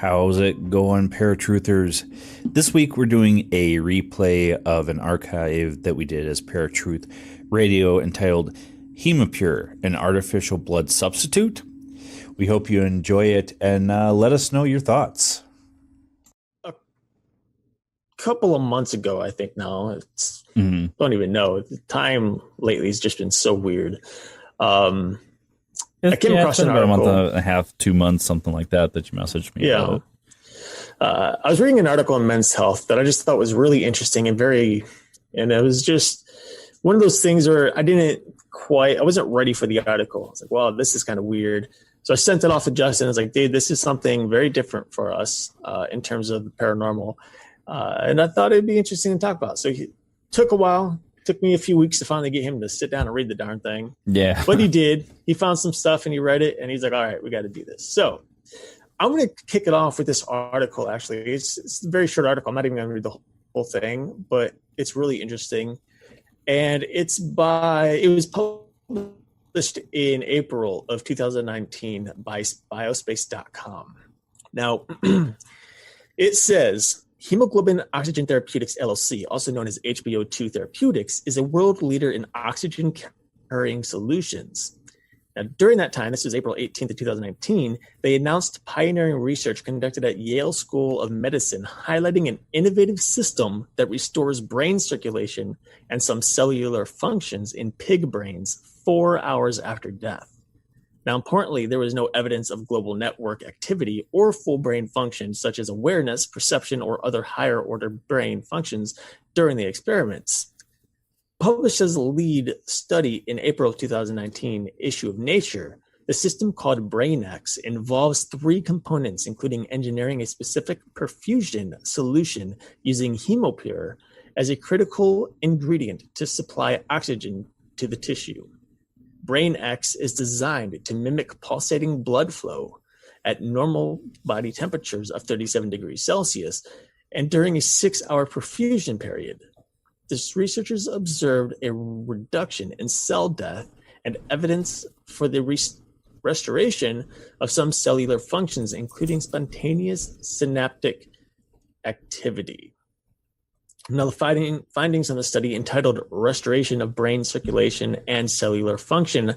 How's it going, ParaTruthers? This week we're doing a replay of an archive that we did as ParaTruth Radio entitled Hemopure, an artificial blood substitute. We hope you enjoy it and let us know your thoughts. A couple of months ago, I think now, don't even know. The time lately has just been so weird. I came across an article. About a month and a half, 2 months, something like that you messaged me about. I was reading an article on Men's Health that I just thought was really interesting and it was just one of those things where I wasn't ready for the article. I was like, well, this is kind of weird. So I sent it off to Justin. I was like, dude, this is something very different for us in terms of the paranormal. And I thought it'd be interesting to talk about. So it took a while. Took me a few weeks to finally get him to sit down and read the darn thing. Yeah. But he did. He found some stuff and he read it and he's like, all right, we got to do this. So I'm going to kick it off with this article, actually. It's a very short article. I'm not even going to read the whole thing, but it's really interesting. And it was published in April of 2019 by biospace.com. Now, it says, Hemoglobin Oxygen Therapeutics, LLC, also known as HBO2 Therapeutics, is a world leader in oxygen-carrying solutions. Now, during that time, this was April 18th of 2019, they announced pioneering research conducted at Yale School of Medicine, highlighting an innovative system that restores brain circulation and some cellular functions in pig brains 4 hours after death. Now, importantly, there was no evidence of global network activity or full brain functions such as awareness, perception, or other higher order brain functions during the experiments. Published as a lead study in April of 2019 issue of Nature, the system called BrainX involves three components, including engineering a specific perfusion solution using Hemopure as a critical ingredient to supply oxygen to the tissue. BrainX is designed to mimic pulsating blood flow at normal body temperatures of 37 degrees Celsius and during a 6-hour perfusion period. The researchers observed a reduction in cell death and evidence for the restoration of some cellular functions, including spontaneous synaptic activity. Now, the findings in the study, entitled Restoration of Brain Circulation and Cellular Function,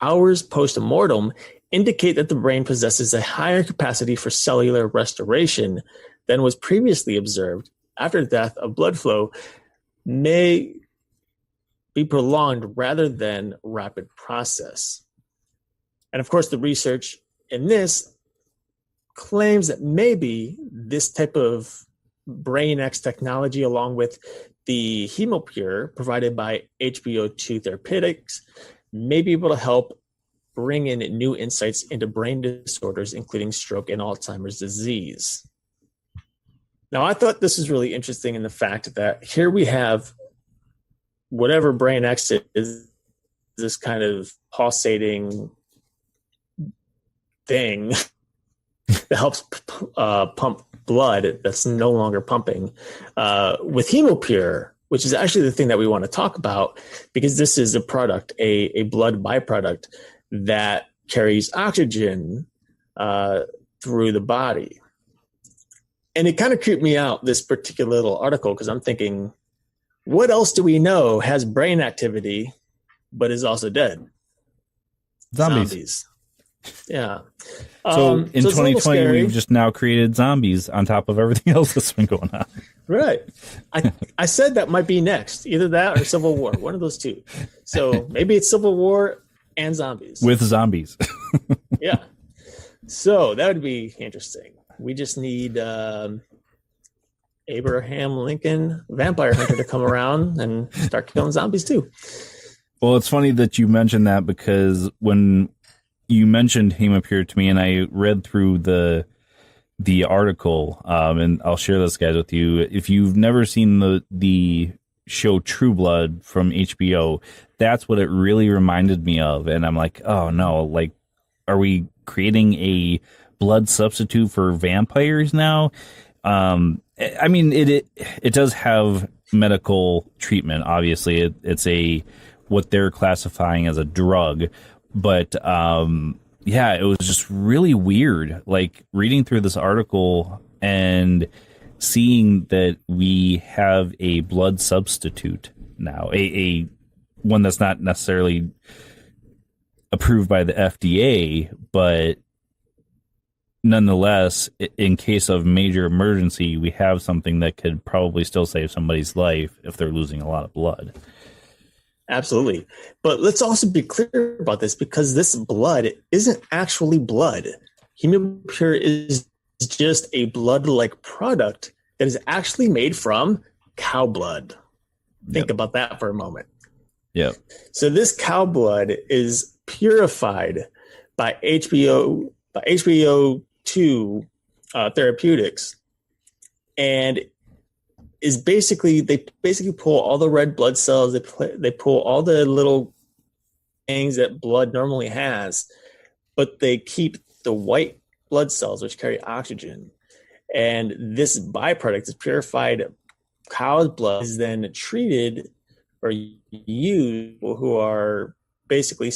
hours post-mortem, indicate that the brain possesses a higher capacity for cellular restoration than was previously observed after death of blood flow may be prolonged rather than rapid process. And of course, the research in this claims that maybe this type of BrainX technology, along with the Hemopure provided by HBO2 Therapeutics, may be able to help bring in new insights into brain disorders, including stroke and Alzheimer's disease. Now, I thought this is really interesting in the fact that here we have whatever BrainX is, this kind of pulsating thing that helps pump blood that's no longer pumping, with Hemopure, which is actually the thing that we want to talk about, because this is a product, a blood byproduct that carries oxygen through the body. And it kind of creeped me out, this particular little article, because I'm thinking, what else do we know has brain activity but is also dead? Zombies. Yeah. So in 2020, we've just now created zombies on top of everything else that's been going on. Right. I said that might be next, either that or Civil War, one of those two. So maybe it's Civil War and zombies. With zombies. Yeah. So that would be interesting. We just need Abraham Lincoln, vampire hunter, to come around and start killing zombies too. Well, it's funny that you mentioned that, because when you mentioned Hemopure to me, and I read through the article, and I'll share this, guys, with you. If you've never seen the show True Blood from HBO, that's what it really reminded me of. And I'm like, oh no, like, are we creating a blood substitute for vampires now? I mean, it does have medical treatment. Obviously, it's what they're classifying as a drug. But, yeah, it was just really weird. Like reading through this article and seeing that we have a blood substitute now, a one that's not necessarily approved by the FDA, but nonetheless, in case of major emergency, we have something that could probably still save somebody's life if they're losing a lot of blood. Absolutely. But let's also be clear about this, because this blood isn't actually blood. Hemopure is just a blood-like product that is actually made from cow blood. Think about that for a moment. Yeah. So this cow blood is purified by HBO2 therapeutics, and is basically, they basically pull all the red blood cells, they pull all the little things that blood normally has, but they keep the white blood cells, which carry oxygen. And this byproduct, this purified cow's blood, is then treated or used who are basically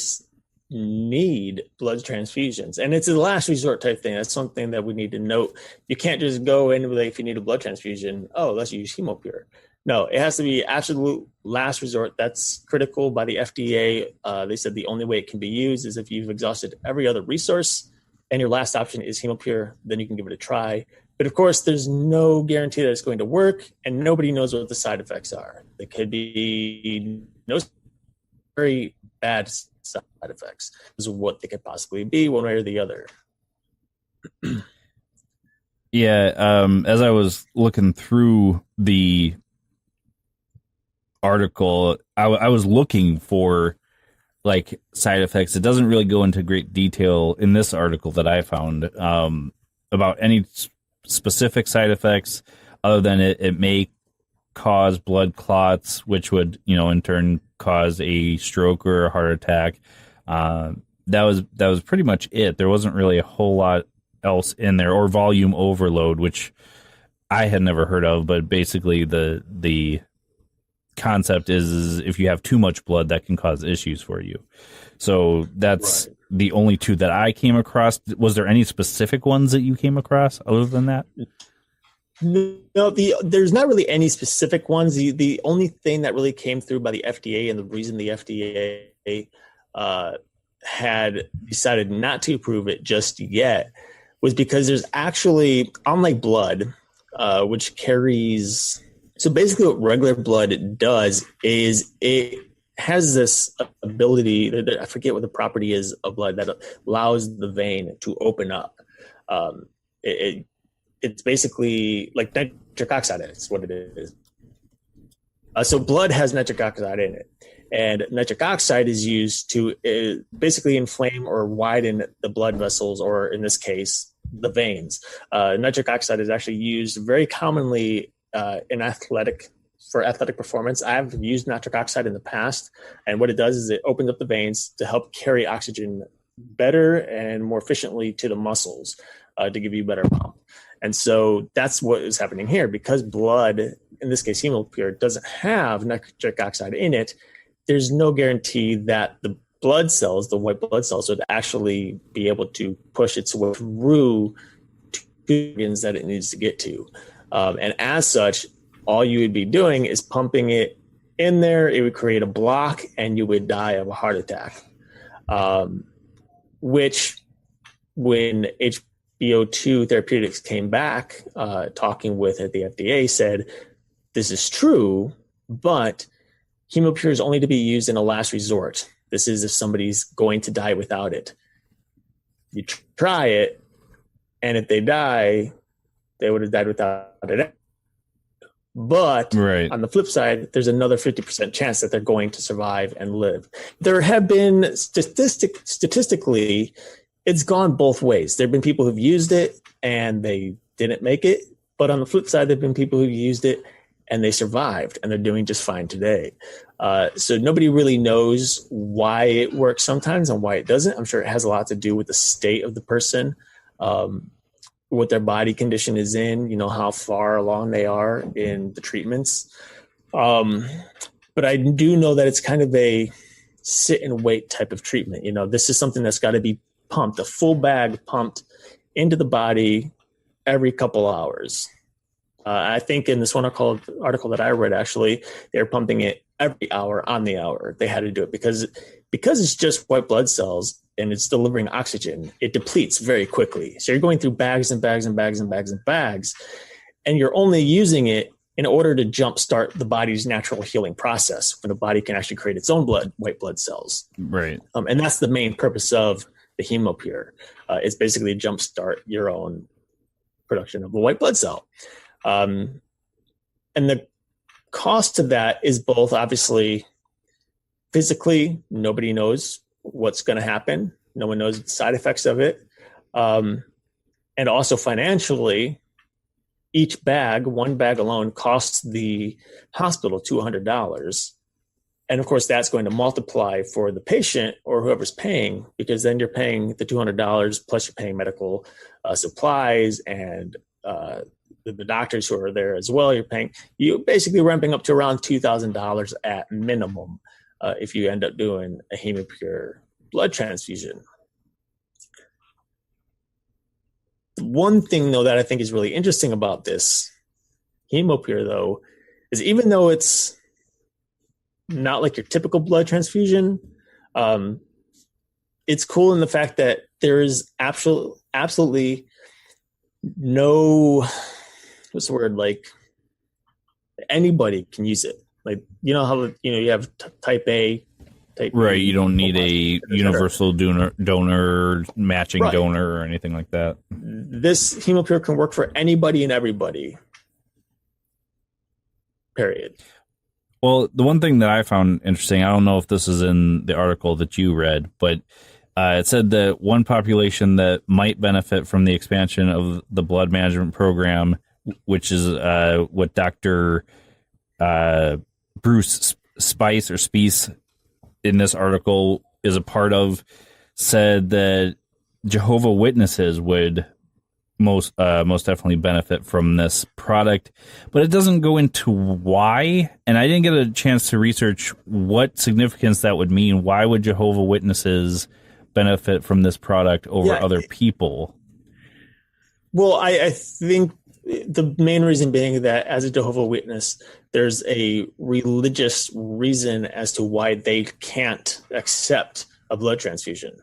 need blood transfusions. And it's a last resort type thing. That's something that we need to note. You can't just go in with, if you need a blood transfusion, let's use Hemopure. No, it has to be absolute last resort. That's critical by the FDA. They said the only way it can be used is if you've exhausted every other resource and your last option is Hemopure, then you can give it a try. But of course, there's no guarantee that it's going to work, and nobody knows what the side effects are. There could be no very bad side effects. This is what they could possibly be, one way or the other. Yeah, as I was looking through the article, I was looking for like side effects. It doesn't really go into great detail in this article that I found about any specific side effects, other than it may cause blood clots, which would, in turn cause a stroke or a heart attack. That was pretty much it. There wasn't really a whole lot else in there, or volume overload, which I had never heard of, but basically the concept is if you have too much blood, that can cause issues for you. So that's right. The only two that I came across. Was there any specific ones that you came across other than that? No, there's not really any specific ones. The only thing that really came through by the FDA, and the reason the FDA had decided not to approve it just yet, was because there's actually, unlike blood, which carries... So basically what regular blood does is it has this ability, I forget what the property is of blood, that allows the vein to open up. It's basically like nitric oxide is what it is. So blood has nitric oxide in it. And nitric oxide is used to basically inflame or widen the blood vessels, or in this case, the veins. Nitric oxide is actually used very commonly for athletic performance. I've used nitric oxide in the past, and what it does is it opens up the veins to help carry oxygen better and more efficiently to the muscles to give you a better pump. And so that's what is happening here. Because blood, in this case Hemopure, doesn't have nitric oxide in it, there's no guarantee that the blood cells, the white blood cells, would actually be able to push its way through to organs that it needs to get to. And as such, all you would be doing is pumping it in there. It would create a block, and you would die of a heart attack. Which, when HBO2 Therapeutics came back, talking with at the FDA, said, this is true, but Hemopure is only to be used in a last resort. This is if somebody's going to die without it. You try it, and if they die, they would have died without it. But right. On the flip side, there's another 50% chance that they're going to survive and live. There have been statistically, it's gone both ways. There have been people who've used it and they didn't make it. But on the flip side, there have been people who used it and they survived, and they're doing just fine today. So nobody really knows why it works sometimes and why it doesn't. I'm sure it has a lot to do with the state of the person, what their body condition is in, how far along they are in the treatments. But I do know that it's kind of a sit and wait type of treatment. This is something that's got to be pumped, a full bag pumped into the body every couple hours. I think in this one article that I read, actually, they're pumping it every hour on the hour. They had to do it because it's just white blood cells and it's delivering oxygen. It depletes very quickly. So you're going through bags and bags and bags and bags and bags, and you're only using it in order to jumpstart the body's natural healing process, when the body can actually create its own white blood cells. Right. And that's the main purpose of the Hemopure. It's basically jumpstart your own production of a white blood cell. And the cost of that is both, obviously, physically, nobody knows what's going to happen. No one knows the side effects of it. And also financially, one bag alone costs the hospital $200. And of course, that's going to multiply for the patient or whoever's paying, because then you're paying the $200 plus you're paying medical supplies and the doctors who are there as well. You're basically ramping up to around $2,000 at minimum if you end up doing a Hemopure blood transfusion. One thing, though, that I think is really interesting about this Hemopure, though, is even though it's not like your typical blood transfusion, it's cool in the fact that there is absolutely no, what's the word, like anybody can use it. Like, you know how you have type A, type right. B, You don't need a universal donor, matching right. donor or anything like that. This Hemopure can work for anybody and everybody. Period. Well, the one thing that I found interesting, I don't know if this is in the article that you read, but it said that one population that might benefit from the expansion of the blood management program, which is what Dr. Bruce Spice in this article is a part of, said that Jehovah Witnesses would most definitely benefit from this product, but it doesn't go into why, and I didn't get a chance to research what significance that would mean. Why would Jehovah Witnesses benefit from this product over other people? Well, I think the main reason being that as a Jehovah Witness, there's a religious reason as to why they can't accept a blood transfusion.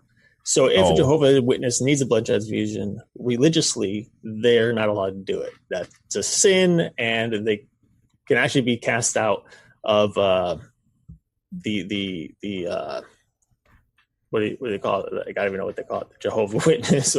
So if a Jehovah Witness needs a blood transfusion religiously, they're not allowed to do it. That's a sin, and they can actually be cast out of the what do they call it? I don't even know what they call it. The Jehovah Witness.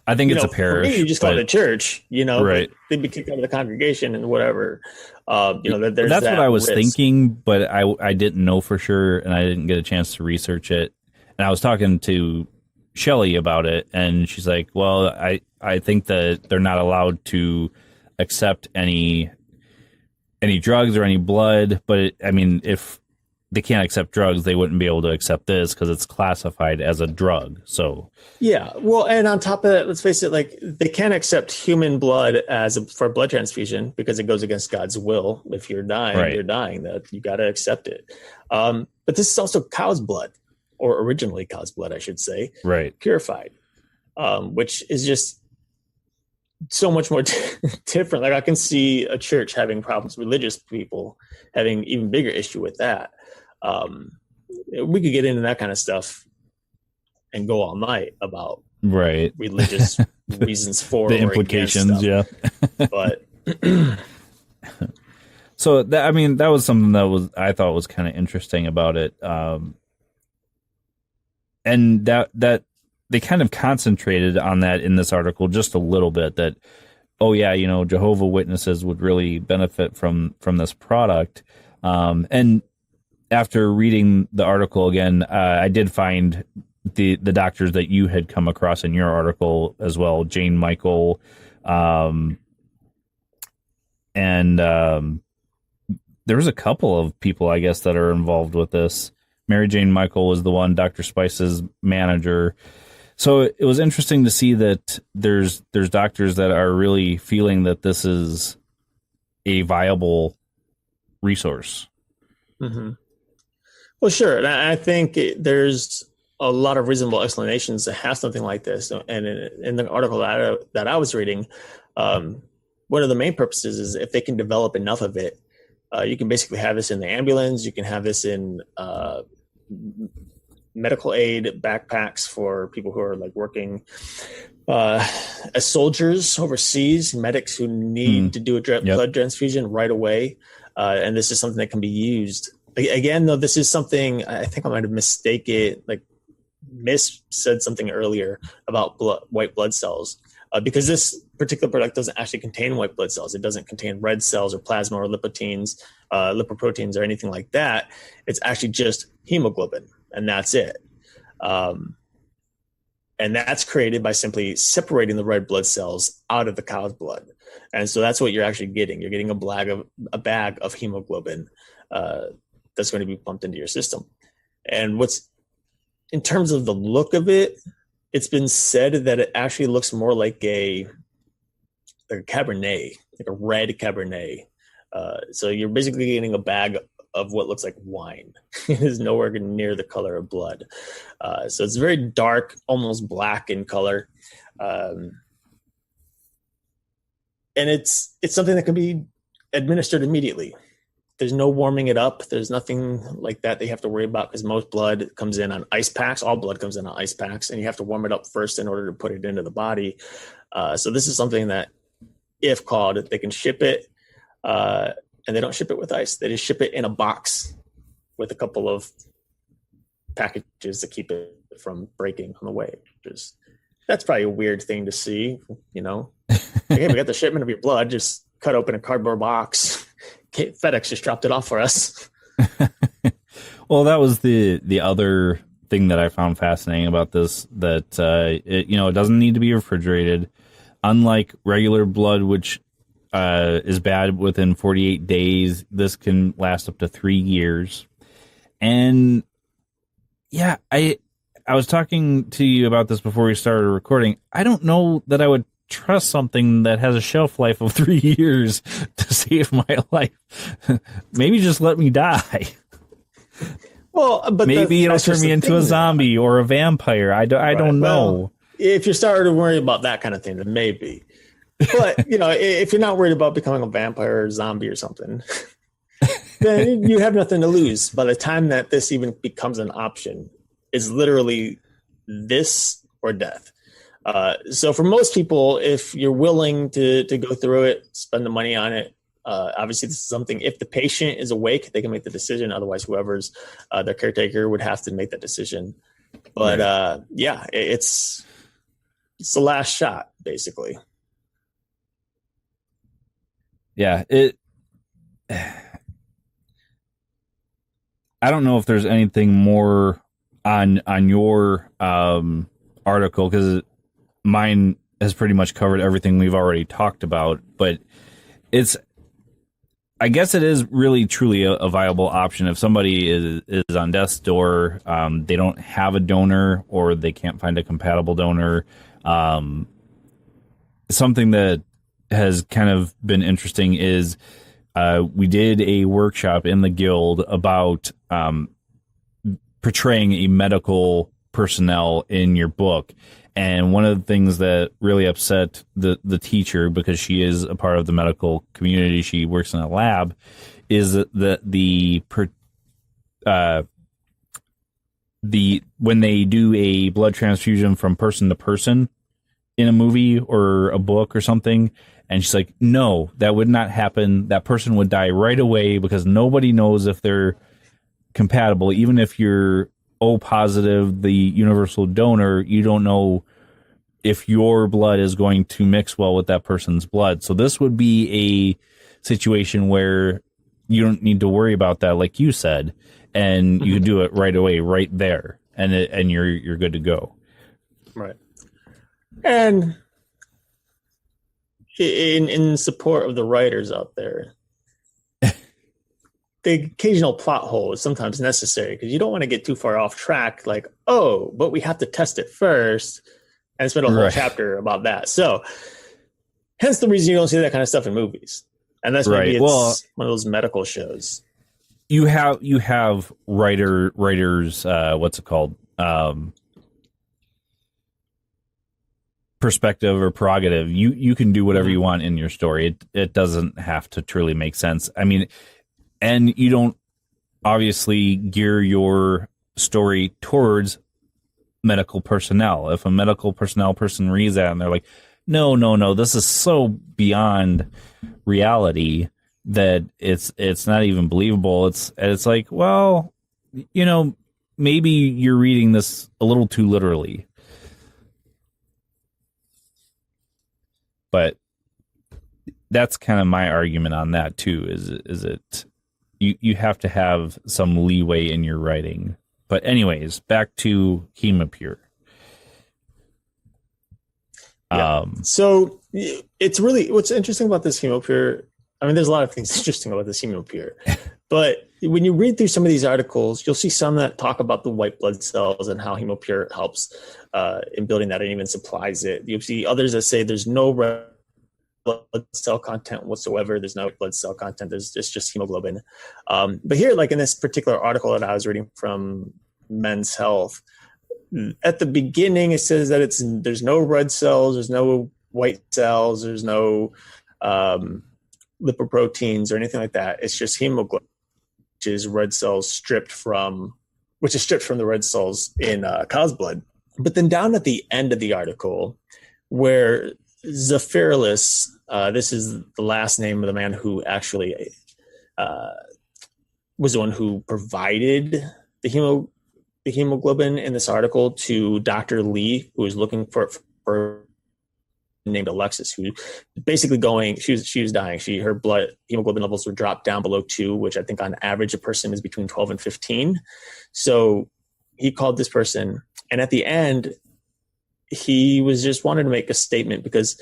I think it's a parish. For me, you just call it a church, right? They'd be kicked out of the congregation and whatever. There's that's what I was risk. thinking, but I didn't know for sure, and I didn't get a chance to research it. And I was talking to Shelly about it, and she's like, well, I think that they're not allowed to accept any drugs or any blood. But if they can't accept drugs, they wouldn't be able to accept this because it's classified as a drug. So yeah, well, and on top of that, let's face it, like they can't accept human blood for a blood transfusion because it goes against God's will. If you're dying, right. You're dying. That you got to accept it. But this is also cow's blood. Or originally cow's blood, I should say, right? Purified, which is just so much more different. Like I can see a church having problems, religious people having even bigger issue with that. We could get into that kind of stuff and go all night about religious reasons for the implications, yeah. But so that was something that I thought was kind of interesting about it. And that they kind of concentrated on that in this article just a little bit, that, Jehovah Witnesses would really benefit from this product. And after reading the article again, I did find the doctors that you had come across in your article as well, Jane Michael, and there was a couple of people, I guess, that are involved with this. Mary Jane Michael was the one, Dr. Spice's manager. So it was interesting to see that there's doctors that are really feeling that this is a viable resource. Mm-hmm. Well, sure. And I think there's a lot of reasonable explanations to have something like this. And in the article that I was reading, one of the main purposes is if they can develop enough of it, you can basically have this in the ambulance. You can have this in medical aid backpacks for people who are like working as soldiers overseas, medics who need to do a blood transfusion right away. And this is something that can be used. Again, though, this is something I think I might have said something earlier about white blood cells, because this particular product doesn't actually contain white blood cells. It doesn't contain red cells or plasma or lipoproteins or anything like that. It's actually just hemoglobin, and that's it. And that's created by simply separating the red blood cells out of the cow's blood. And so that's what you're actually getting. You're getting a bag of hemoglobin that's going to be pumped into your system. And in terms of the look of it, it's been said that it actually looks more like a Cabernet, like a red Cabernet. So you're basically getting a bag of what looks like wine. It is nowhere near the color of blood. So it's very dark, almost black in color. And it's something that can be administered immediately. There's no warming it up. There's nothing like that they have to worry about, because most blood comes in on ice packs. All blood comes in on ice packs, and you have to warm it up first in order to put it into the body. So this is something that, if called, they can ship it, and they don't ship it with ice. They just ship it in a box with a couple of packages to keep it from breaking on the way. That's probably a weird thing to see, you know. Hey, we got the shipment of your blood. Just cut open a cardboard box. FedEx just dropped it off for us. Well, that was the other thing that I found fascinating about this, that it doesn't need to be refrigerated. Unlike regular blood, which is bad within 48 days, this can last up to 3 years. And yeah, I was talking to you about this before we started recording. I don't know that I would trust something that has a shelf life of 3 years to save my life. Maybe just let me die. Well, but maybe it'll turn me into a zombie or a vampire. I don't know. Well, if you're starting to worry about that kind of thing, then maybe. But if you're not worried about becoming a vampire or zombie or something, then you have nothing to lose. By the time that this even becomes an option, it's literally this or death. So for most people, if you're willing to go through it, spend the money on it, obviously this is something, if the patient is awake, they can make the decision. Otherwise, whoever's their caretaker would have to make that decision. But it's the last shot, basically. Yeah, I don't know if there's anything more on your article, because mine has pretty much covered everything we've already talked about, but I guess it is really truly a viable option if somebody is on death's door, they don't have a donor or they can't find a compatible donor. Something that has kind of been interesting is we did a workshop in the guild about portraying a medical personnel in your book. And one of the things that really upset the teacher, because she is a part of the medical community, she works in a lab, is that when they do a blood transfusion from person to person in a movie or a book or something, and she's like, no, that would not happen. That person would die right away, because nobody knows if they're compatible. Even if you're O positive, the universal donor, you don't know if your blood is going to mix well with that person's blood. So this would be a situation where you don't need to worry about that, like you said, and you can do it right away, right there, and you're good to go. Right. And in support of the writers out there, the occasional plot hole is sometimes necessary, because you don't want to get too far off track, like, oh, but we have to test it first, and spend a whole chapter about that. So hence the reason you don't see that kind of stuff in movies. Unless maybe it's one of those medical shows. you have writers what's it called, perspective or prerogative. You can do whatever you want in your story. It doesn't have to truly make sense. I mean, and you don't obviously gear your story towards medical personnel. If a medical personnel person reads that and they're like, no, this is so beyond reality that it's not even believable. It's like, well, maybe you're reading this a little too literally. But that's kind of my argument on that too. Is it you have to have some leeway in your writing. But anyways, back to Hemopure. Yeah. So it's really, what's interesting about this Hemopure, I mean, there's a lot of things interesting about this Hemopure, but when you read through some of these articles, you'll see some that talk about the white blood cells and how Hemopure helps in building that and even supplies it. You'll see others that say there's no red blood cell content whatsoever. There's no blood cell content. There's just hemoglobin. But here, like in this particular article that I was reading from Men's Health, at the beginning, it says that there's no red cells, there's no white cells, there's no lipoproteins or anything like that. It's just hemoglobin, which is red cells stripped from the red cells in cow's blood. But then down at the end of the article, where Zephyrillus, this is the last name of the man who actually was the one who provided the hemoglobin in this article to Dr. Lee, who was looking for named Alexis, who basically she was dying. Her blood hemoglobin levels were dropped down below 2, which I think on average a person is between 12 and 15. So he called this person, and at the end, he was just wanted to make a statement because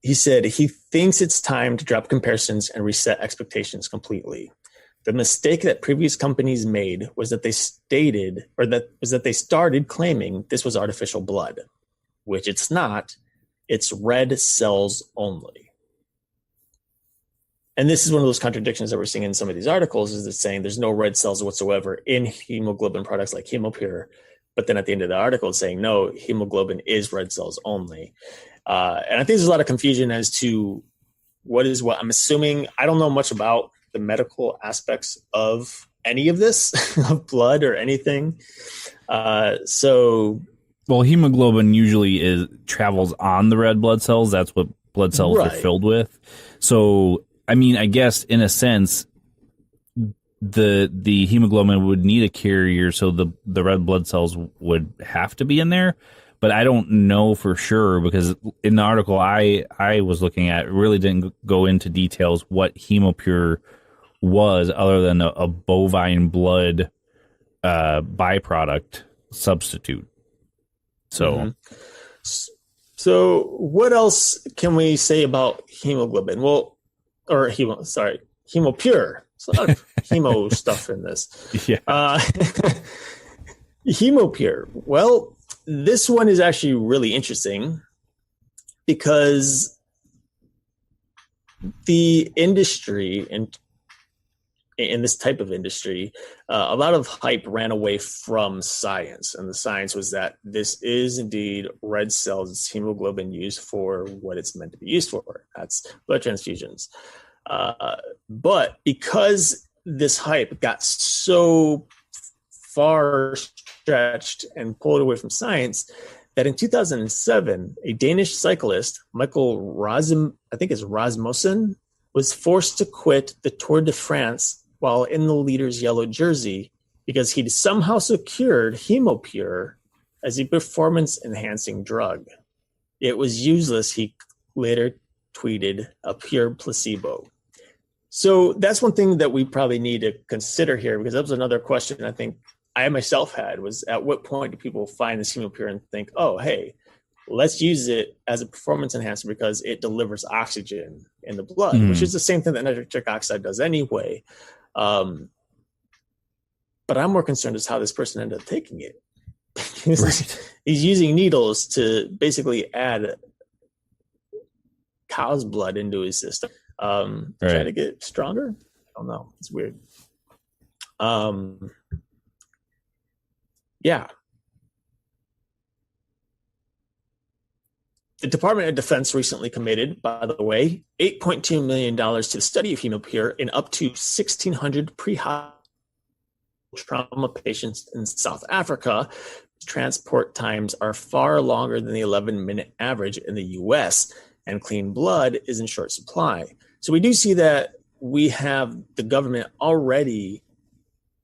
he said he thinks it's time to drop comparisons and reset expectations completely. The mistake that previous companies made was that they started claiming this was artificial blood, which it's not. It's red cells only. And this is one of those contradictions that we're seeing in some of these articles, is it's saying there's no red cells whatsoever in hemoglobin products like Hemopure. But then at the end of the article, it's saying, no, hemoglobin is red cells only. And I think there's a lot of confusion as to what is what. I'm assuming, I don't know much about the medical aspects of any of this, of blood or anything. Well, hemoglobin usually travels on the red blood cells. That's what blood cells are filled with. So, I mean, I guess in a sense, the hemoglobin would need a carrier, so the red blood cells would have to be in there. But I don't know for sure, because in the article I was looking at, it really didn't go into details what Hemopure was, other than a bovine blood byproduct substitute. So, So what else can we say about hemoglobin? Well, Hemopure. There's a lot of hemo stuff in this. Yeah. Hemopure. Well, this one is actually really interesting because the industry in this type of industry, a lot of hype ran away from science. And the science was that this is indeed red cells, it's hemoglobin used for what it's meant to be used for. That's blood transfusions. But because this hype got so far stretched and pulled away from science, that in 2007, a Danish cyclist, Michael Rasmussen, was forced to quit the Tour de France while in the leader's yellow jersey because he'd somehow secured Hemopure as a performance-enhancing drug. It was useless, he later tweeted, a pure placebo. So that's one thing that we probably need to consider here, because that was another question I think I myself had, was at what point do people find this Hemopure and think, oh, hey, let's use it as a performance enhancer because it delivers oxygen in the blood, which is the same thing that nitric oxide does anyway. But I'm more concerned as how this person ended up taking it. He's using needles to basically add cow's blood into his system. Try to get stronger. I don't know. It's weird. Yeah. The Department of Defense recently committed, by the way, $8.2 million to the study of Hemopure in up to 1,600 pre-hospital trauma patients in South Africa. Transport times are far longer than the 11-minute average in the U.S., and clean blood is in short supply. So we do see that we have the government already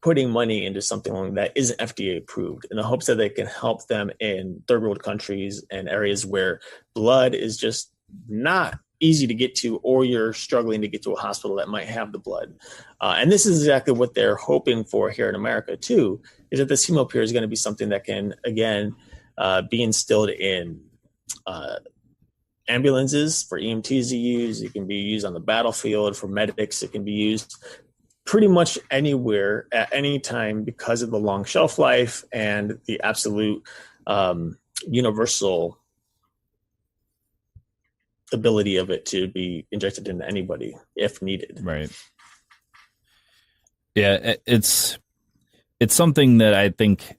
putting money into something that isn't FDA approved in the hopes that they can help them in third world countries and areas where blood is just not easy to get to, or you're struggling to get to a hospital that might have the blood. And this is exactly what they're hoping for here in America too, is that this Hemopure is going to be something that can, again, be instilled in ambulances for EMTs to use. It can be used on the battlefield for medics. It can be used pretty much anywhere at any time because of the long shelf life and the absolute universal ability of it to be injected into anybody if needed. Right. Yeah, it's something that I think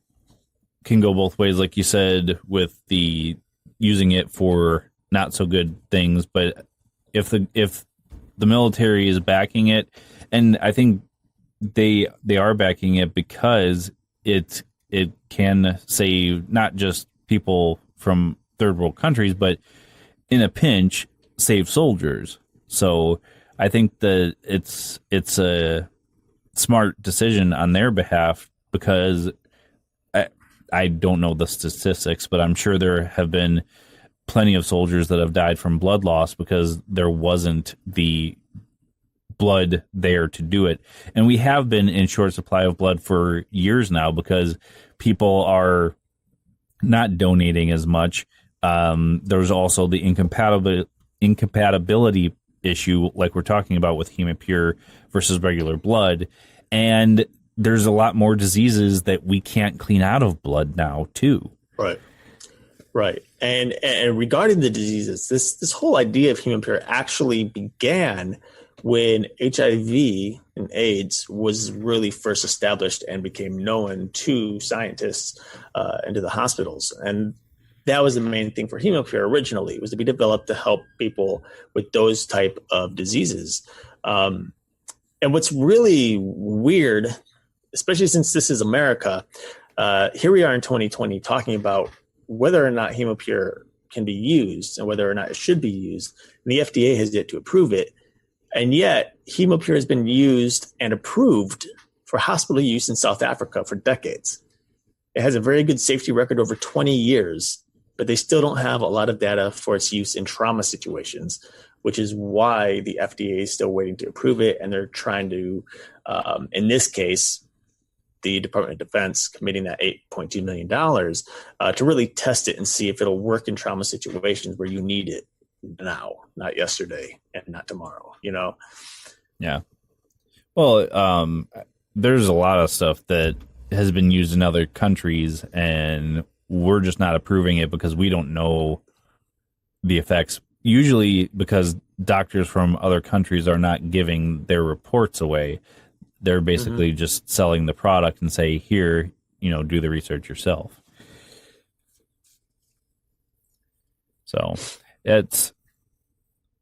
can go both ways, like you said, with the using it for not so good things, but if the military is backing it, and I think they are backing it because it can save not just people from third world countries, but in a pinch save soldiers. So I think that it's a smart decision on their behalf, because I don't know the statistics, but I'm sure there have been plenty of soldiers that have died from blood loss because there wasn't the blood there to do it. And we have been in short supply of blood for years now because people are not donating as much. There's also the incompatibility issue, like we're talking about with Hemopure versus regular blood. And there's a lot more diseases that we can't clean out of blood now too. Right. And regarding the diseases, this whole idea of Hemopure actually began when HIV and AIDS was really first established and became known to scientists and to the hospitals. And that was the main thing for Hemopure originally, was to be developed to help people with those type of diseases. And what's really weird, especially since this is America, here we are in 2020 talking about whether or not Hemopure can be used and whether or not it should be used. And the FDA has yet to approve it. And yet Hemopure has been used and approved for hospital use in South Africa for decades. It has a very good safety record over 20 years, but they still don't have a lot of data for its use in trauma situations, which is why the FDA is still waiting to approve it. And they're trying to, in this case, the Department of Defense committing that $8.2 million to really test it and see if it'll work in trauma situations where you need it now, not yesterday and not tomorrow, you know? Yeah. Well, there's a lot of stuff that has been used in other countries and we're just not approving it because we don't know the effects, usually because doctors from other countries are not giving their reports away. They're basically just selling the product and say, here, do the research yourself. So it's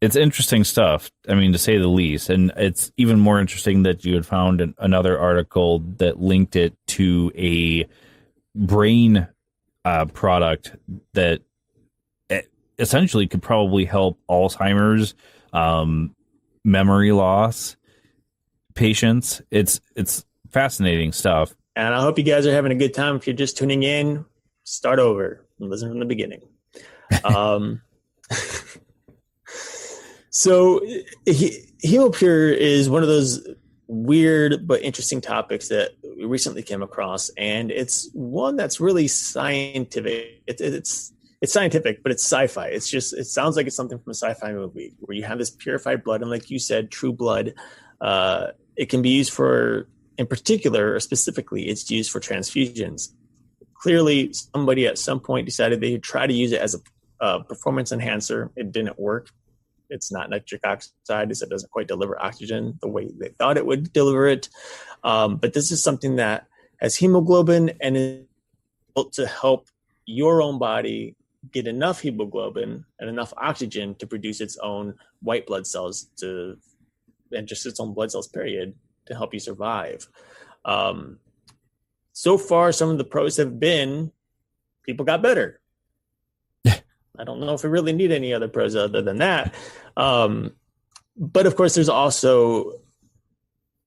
interesting stuff. I mean, to say the least. And it's even more interesting that you had found another article that linked it to a brain product that essentially could probably help Alzheimer's, memory loss patients. It's fascinating stuff. And I hope you guys are having a good time. If you're just tuning in, start over and listen from the beginning. So Hemopure is one of those weird but interesting topics that we recently came across, and it's one that's really scientific. It's scientific, but it's sci-fi. It sounds like it's something from a sci-fi movie where you have this purified blood, and like you said, true blood. It can be used for, in particular, or specifically, it's used for transfusions. Clearly, somebody at some point decided they would try to use it as a performance enhancer. It didn't work. It's not nitric oxide, so it doesn't quite deliver oxygen the way they thought it would deliver it. But this is something that has hemoglobin and is able to help your own body get enough hemoglobin and enough oxygen to produce its own white blood cells and just its own blood cells, period, to help you survive. So far, some of the pros have been people got better. I don't know if we really need any other pros other than that. But of course, there's also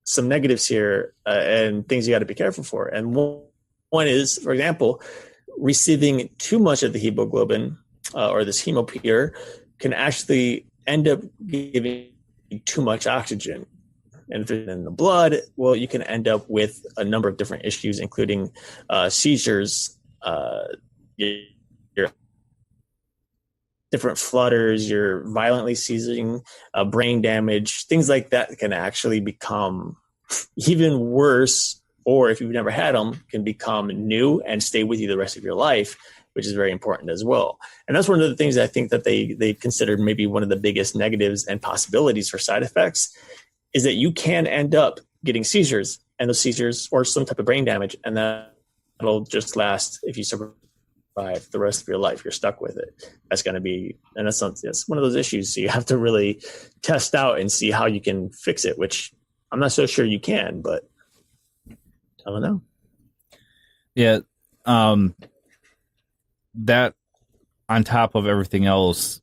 some negatives here and things you got to be careful for. And one is, for example, receiving too much of the hemoglobin or this Hemopure can actually end up giving too much oxygen. And if it's in the blood, well, you can end up with a number of different issues, including seizures, your different flutters, you're violently seizing, brain damage, things like that can actually become even worse, or if you've never had them, can become new and stay with you the rest of your life, which is very important as well. And that's one of the things I think that they considered maybe one of the biggest negatives and possibilities for side effects is that you can end up getting seizures, and those seizures or some type of brain damage, and that'll just last if you survive the rest of your life. You're stuck with it. That's going to be, and that's one of those issues. So you have to really test out and see how you can fix it, which I'm not so sure you can, but I don't know. Yeah. That on top of everything else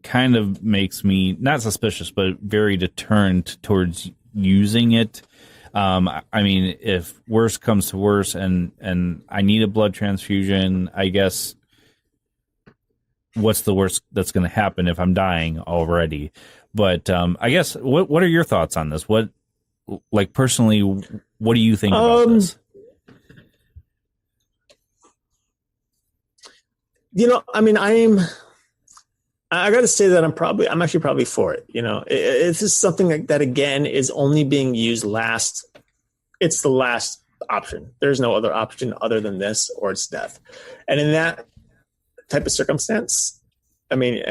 kind of makes me not suspicious, but very deterrent towards using it. I mean, if worse comes to worse and I need a blood transfusion, I guess what's the worst that's going to happen if I'm dying already? But I guess what are your thoughts on this? What, like, personally, what do you think about this? You know, I mean, I got to say that I'm actually probably for it. You know, this is something that, again, is only being used last. It's the last option. There's no other option other than this, or it's death. And in that type of circumstance, I mean,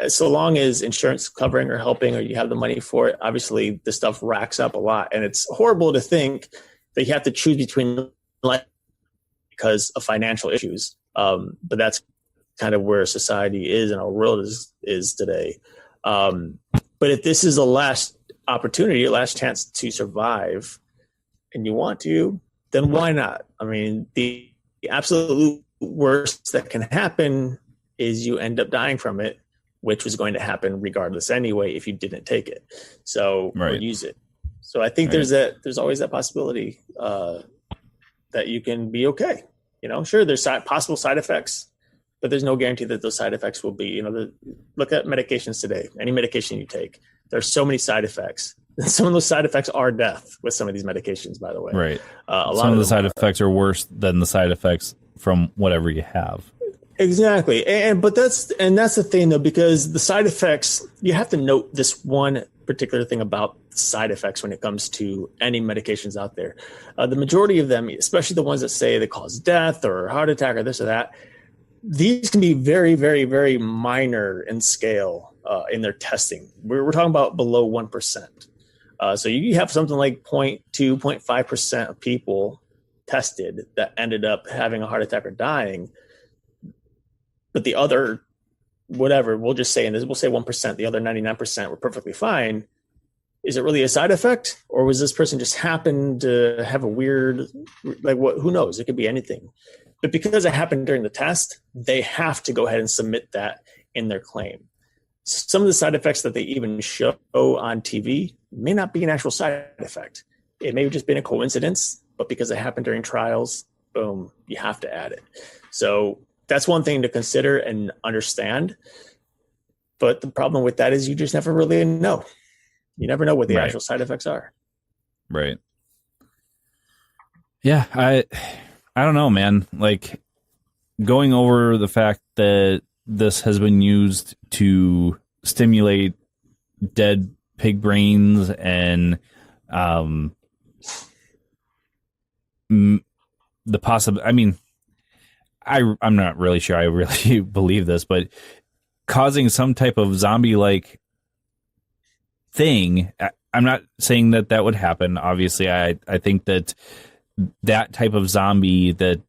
so long as insurance covering or helping, or you have the money for it, obviously the stuff racks up a lot. And it's horrible to think that you have to choose between life because of financial issues. But that's kind of where society is and our world is today. But if this is a last opportunity, a last chance to survive, and you want to, then why not? I mean, the absolute worst that can happen is you end up dying from it, which was going to happen regardless anyway if you didn't take it. So or use it. So I think there's always that possibility that you can be okay. You know, sure, there's possible side effects, but there's no guarantee that those side effects will be, you know, look at medications today. Any medication you take, there's so many side effects. And some of those side effects are death with some of these medications, by the way. Right. Some of the side effects are worse than the side effects from whatever you have. Exactly. And that's the thing, though, because the side effects, you have to note this one particular thing about side effects when it comes to any medications out there. The majority of them, especially the ones that say they cause death or heart attack or this or that, these can be very, very, very minor in scale in their testing. We're talking about below 1%. So you have something like 0.2, 0.5% of people tested that ended up having a heart attack or dying. But the other, whatever, we'll just say, and we'll say 1%, the other 99% were perfectly fine. Is it really a side effect? Or was this person just happened to have a weird, like what, who knows? It could be anything. But because it happened during the test, they have to go ahead and submit that in their claim. Some of the side effects that they even show on TV may not be an actual side effect. It may have just been a coincidence, but because it happened during trials, boom, you have to add it. So that's one thing to consider and understand. But the problem with that is you just never really know. You never know what the actual side effects are. Right. Yeah, I don't know, man. Like, going over the fact that this has been used to stimulate dead pig brains and the possible, I mean, I'm not really sure I really believe this, but causing some type of zombie-like thing. I'm not saying that would happen. Obviously, I think that type of zombie that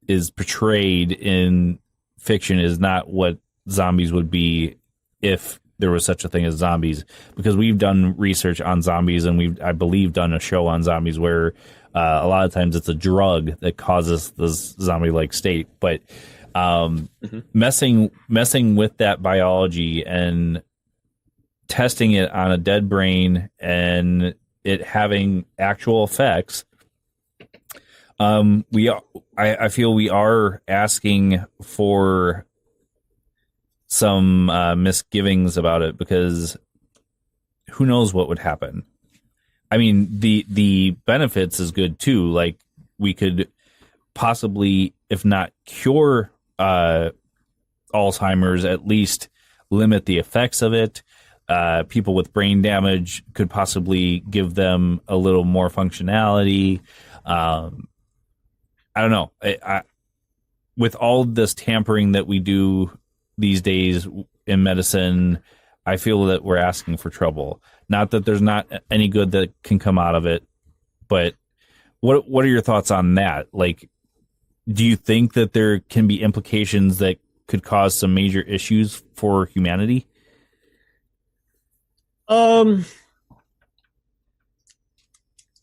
is portrayed in fiction is not what zombies would be if there was such a thing as zombies, because we've done research on zombies, and we've, I believe, done a show on zombies where a lot of times it's a drug that causes this zombie-like state. But messing with that biology and testing it on a dead brain and it having actual effects, I feel we are asking for some misgivings about it, because who knows what would happen. I mean, the benefits is good too. Like, we could possibly, if not cure Alzheimer's, at least limit the effects of it. People with brain damage could possibly give them a little more functionality. I don't know. With all this tampering that we do these days in medicine, I feel that we're asking for trouble. Not that there's not any good that can come out of it, but what are your thoughts on that? Like, do you think that there can be implications that could cause some major issues for humanity? You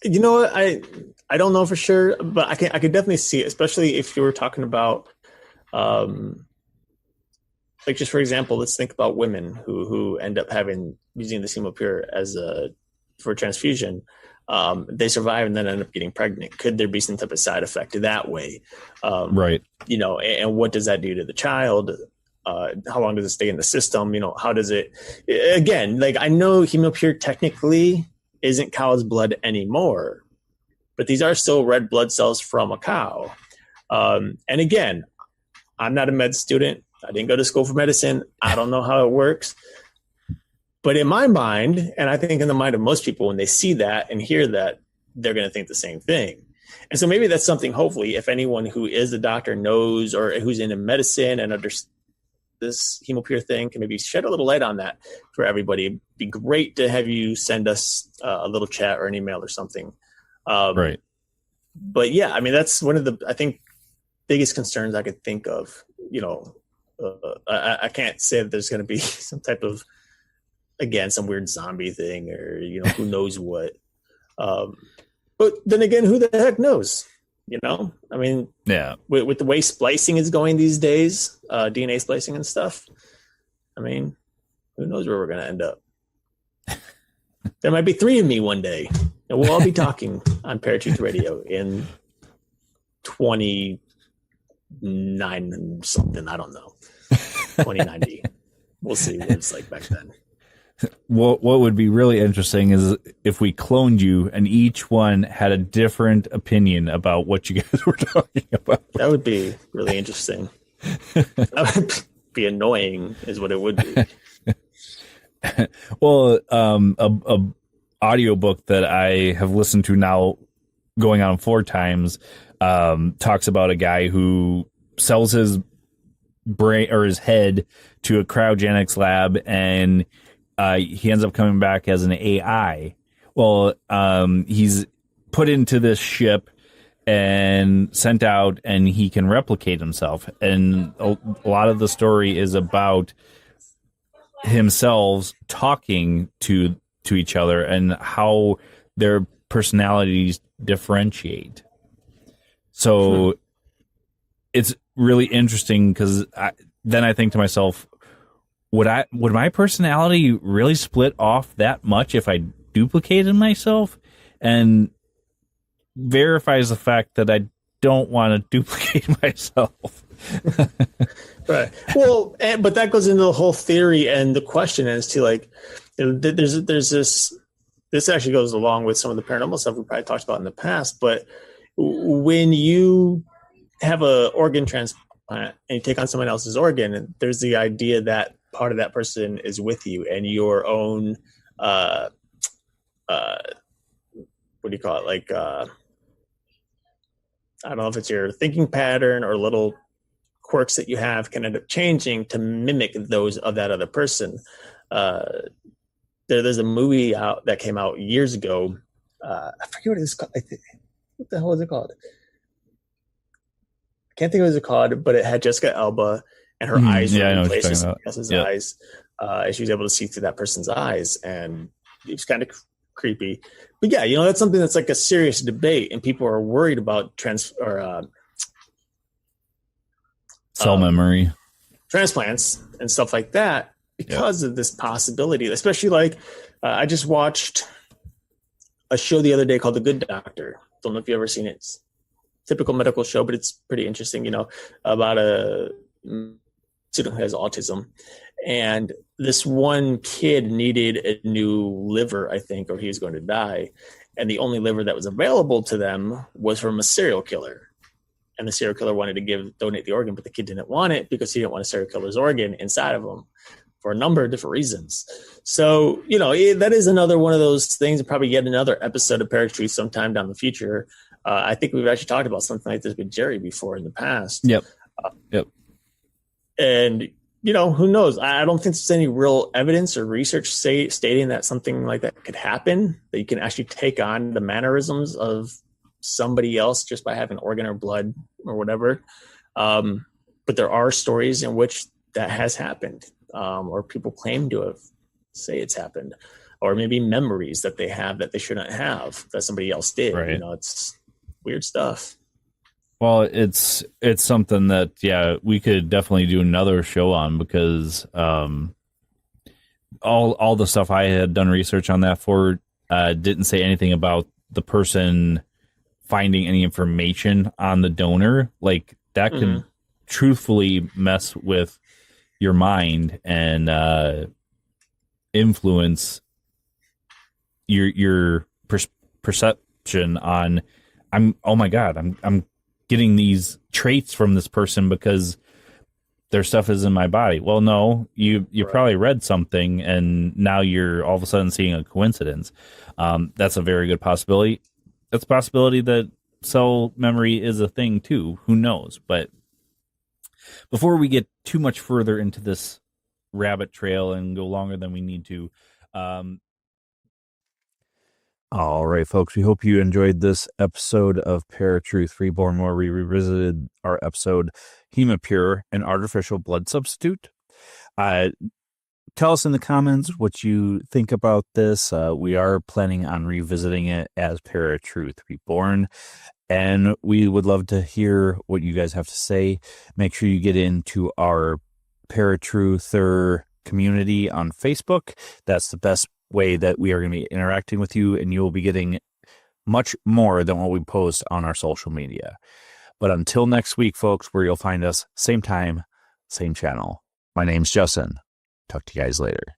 know what? I don't know for sure, but I could definitely see it, especially if you were talking about, like, just for example, let's think about women who end up using the Hemopure for transfusion. They survive and then end up getting pregnant. Could there be some type of side effect that way? Right. You know, and what does that do to the child? How long does it stay in the system? You know, how does it, again, like, I know Hemopure technically isn't cow's blood anymore, but these are still red blood cells from a cow. And again, I'm not a med student. I didn't go to school for medicine. I don't know how it works. But in my mind, and I think in the mind of most people, when they see that and hear that, they're going to think the same thing. And so maybe that's something, hopefully, if anyone who is a doctor knows, or who's into medicine and understands this Hemopure thing, can maybe shed a little light on that for everybody. It'd be great to have you send us a little chat or an email or something. Right. But yeah, I mean, that's one of the, I think, biggest concerns I could think of. You know, I can't say that there's going to be some type of, again, some weird zombie thing, or, you know, who knows what. But then again, who the heck knows? You know, I mean, yeah, with the way splicing is going these days, DNA splicing and stuff, I mean, who knows where we're going to end up? There might be 3 of me one day, and we'll all be talking on ParaTruth Radio in 29 something. I don't know, 2090. We'll see what it's like back then. What would be really interesting is if we cloned you and each one had a different opinion about what you guys were talking about. That would be really interesting. That would be annoying, is what it would be. Well, a audiobook that I have listened to now going on 4 times talks about a guy who sells his brain or his head to a cryogenics lab, and he ends up coming back as an AI. Well, he's put into this ship and sent out, and he can replicate himself. And a lot of the story is about himself talking to each other and how their personalities differentiate. So it's really interesting, because then I think to myself, would my personality really split off that much if I duplicated myself? And verifies the fact that I don't want to duplicate myself. Right. Well, but that goes into the whole theory and the question as to, like, there's this actually goes along with some of the paranormal stuff we probably talked about in the past. But when you have an organ transplant and you take on someone else's organ, there's the idea that part of that person is with you, and your own what do you call it, like I don't know if it's your thinking pattern or little quirks that you have can end up changing to mimic those of that other person. there's a movie out that came out years ago. I forget what it's called. What the hell is it called? I can't think of what it's called, but it had Jessica Alba, and her eyes were replaced with somebody else's eyes. And she was able to see through that person's eyes, and it was kind of creepy. But yeah, that's something that's like a serious debate, and people are worried about cell memory transplants and stuff like that because of this possibility. Especially like I just watched a show the other day called The Good Doctor. Don't know if you've ever seen it. It's a typical medical show, but it's pretty interesting, about a student who has autism. And this one kid needed a new liver, I think, or he was going to die. And the only liver that was available to them was from a serial killer. And the serial killer wanted to donate the organ, but the kid didn't want it because he didn't want a serial killer's organ inside of him for a number of different reasons. So, that is another one of those things, and probably yet another episode of ParaTruth sometime down the future. I think we've actually talked about something like this with Jerry before in the past. Yep. And, who knows? I don't think there's any real evidence or research stating that something like that could happen, that you can actually take on the mannerisms of somebody else just by having organ or blood or whatever. But there are stories in which that has happened, or people claim to say it's happened, or maybe memories that they have that they shouldn't have that somebody else did. Right. It's weird stuff. Well, it's something that, we could definitely do another show on, because all the stuff I had done research on that for didn't say anything about the person finding any information on the donor. Like that can truthfully mess with your mind and influence your perception on, oh my God, I'm getting these traits from this person because their stuff is in my body. Well, no, you right. Probably read something and now you're all of a sudden seeing a coincidence. That's a very good possibility. That's a possibility that cell memory is a thing too. Who knows? But before we get too much further into this rabbit trail and go longer than we need to, all right, folks, we hope you enjoyed this episode of ParaTruth Reborn, where we revisited our episode Hemopure, an artificial blood substitute. Tell us in the comments what you think about this. We are planning on revisiting it as ParaTruth Reborn, and we would love to hear what you guys have to say. Make sure you get into our ParaTruther community on Facebook. That's the best way that we are going to be interacting with you, and you will be getting much more than what we post on our social media. But until next week, folks, where you'll find us, same time, same channel. My name's Justin. Talk to you guys later.